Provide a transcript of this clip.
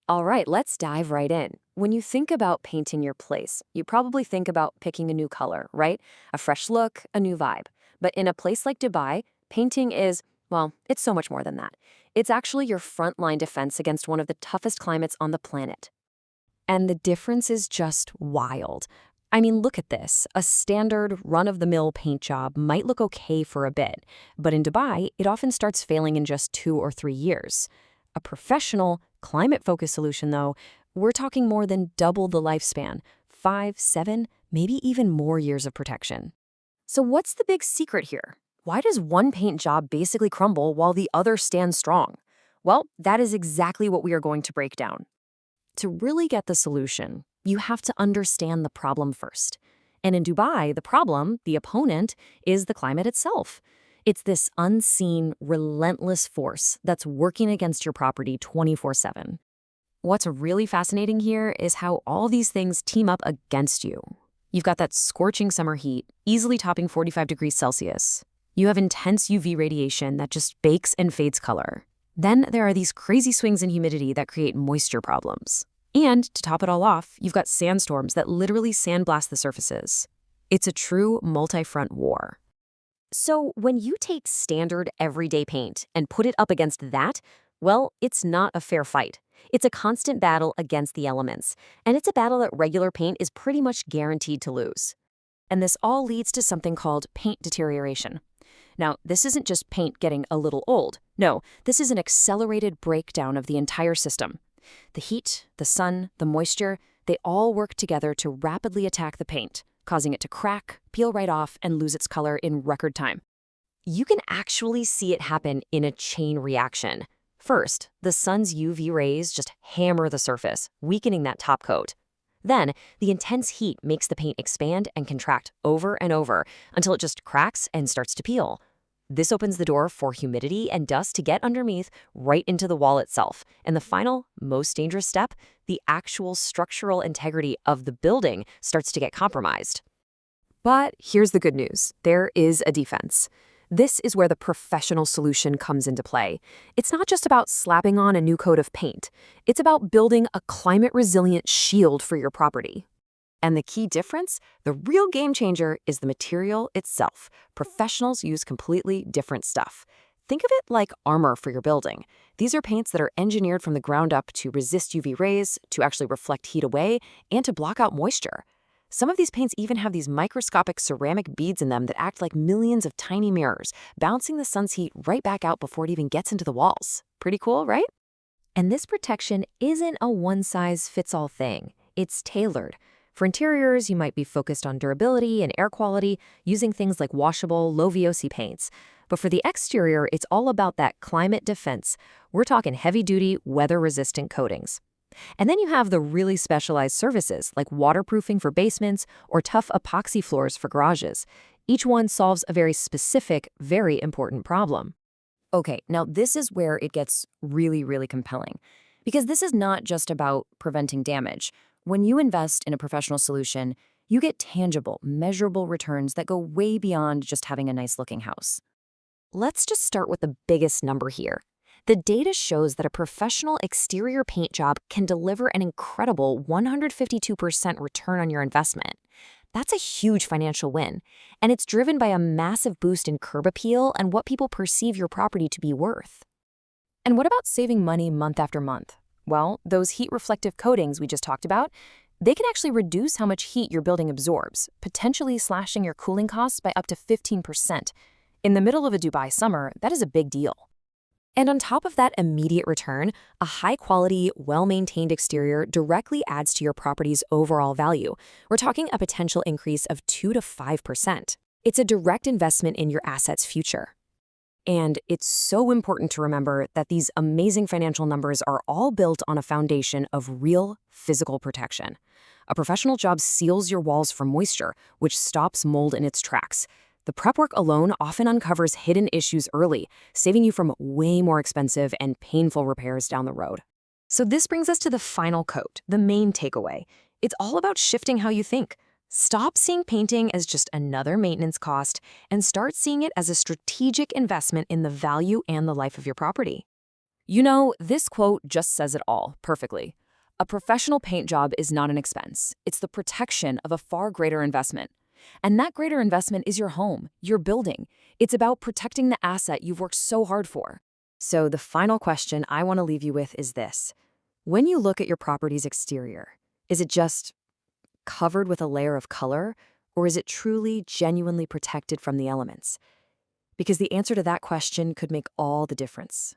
All right, let's dive right in. When you think about painting your place, you probably think about picking a new color, right? A fresh look, a new vibe. But in a place like Dubai, painting is, well, it's so much more than that. It's actually your frontline defense against one of the toughest climates on the planet. And the difference is just wild. I mean, look at this. A standard run-of-the-mill paint job might look okay for a bit, but in Dubai, it often starts failing in just 2 or 3 years. A professional, climate-focused solution, though, we're talking more than double the lifespan, 5, 7, maybe even more years of protection. So what's the big secret here? Why does one paint job basically crumble while the other stands strong? Well, that is exactly what we are going to break down. To really get the solution, you have to understand the problem first. And in Dubai, the problem, the opponent, is the climate itself. It's this unseen, relentless force that's working against your property 24/7. What's really fascinating here is how all these things team up against you. You've got that scorching summer heat, easily topping 45 degrees Celsius. You have intense UV radiation that just bakes and fades color. Then there are these crazy swings in humidity that create moisture problems. And to top it all off, you've got sandstorms that literally sandblast the surfaces. It's a true multi-front war. So when you take standard everyday paint and put it up against that, well, it's not a fair fight. It's a constant battle against the elements, and it's a battle that regular paint is pretty much guaranteed to lose. And this all leads to something called paint deterioration. Now, this isn't just paint getting a little old. No, this is an accelerated breakdown of the entire system. The heat, the sun, the moisture, they all work together to rapidly attack the paint, causing it to crack, peel right off, and lose its color in record time. You can actually see it happen in a chain reaction. First, the sun's UV rays just hammer the surface, weakening that top coat. Then, the intense heat makes the paint expand and contract over and over until it just cracks and starts to peel. This opens the door for humidity and dust to get underneath right into the wall itself. And the final, most dangerous step, the actual structural integrity of the building starts to get compromised. But here's the good news. There is a defense. This is where the professional solution comes into play. It's not just about slapping on a new coat of paint. It's about building a climate-resilient shield for your property. And the key difference, the real game changer, is the material itself. Professionals use completely different stuff. Think of it like armor for your building. These are paints that are engineered from the ground up to resist UV rays, to actually reflect heat away, and to block out moisture. Some of these paints even have these microscopic ceramic beads in them that act like millions of tiny mirrors, bouncing the sun's heat right back out before it even gets into the walls. Pretty cool, right? And this protection isn't a one-size-fits-all thing. It's tailored. For interiors, you might be focused on durability and air quality, using things like washable, low VOC paints. But for the exterior, it's all about that climate defense. We're talking heavy-duty, weather-resistant coatings. And then you have the really specialized services like waterproofing for basements or tough epoxy floors for garages. Each one solves a very specific, very important problem. Okay, now this is where it gets really compelling. Because this is not just about preventing damage. When you invest in a professional solution, you get tangible, measurable returns that go way beyond just having a nice-looking house. Let's just start with the biggest number here. The data shows that a professional exterior paint job can deliver an incredible 152% return on your investment. That's a huge financial win, and it's driven by a massive boost in curb appeal and what people perceive your property to be worth. And what about saving money month after month? Well, those heat-reflective coatings we just talked about, they can actually reduce how much heat your building absorbs, potentially slashing your cooling costs by up to 15%. In the middle of a Dubai summer, that is a big deal. And on top of that immediate return, a high-quality, well-maintained exterior directly adds to your property's overall value. We're talking a potential increase of 2 to 5%. It's a direct investment in your asset's future. And it's so important to remember that these amazing financial numbers are all built on a foundation of real physical protection. A professional job seals your walls from moisture, which stops mold in its tracks. The prep work alone often uncovers hidden issues early, saving you from way more expensive and painful repairs down the road. So this brings us to the final coat, the main takeaway. It's all about shifting how you think. Stop seeing painting as just another maintenance cost and start seeing it as a strategic investment in the value and the life of your property. You know, this quote just says it all perfectly. A professional paint job is not an expense. It's the protection of a far greater investment. And that greater investment is your home, your building. It's about protecting the asset you've worked so hard for. So the final question I want to leave you with is this. When you look at your property's exterior, is it just covered with a layer of color, or is it truly, genuinely protected from the elements? Because the answer to that question could make all the difference.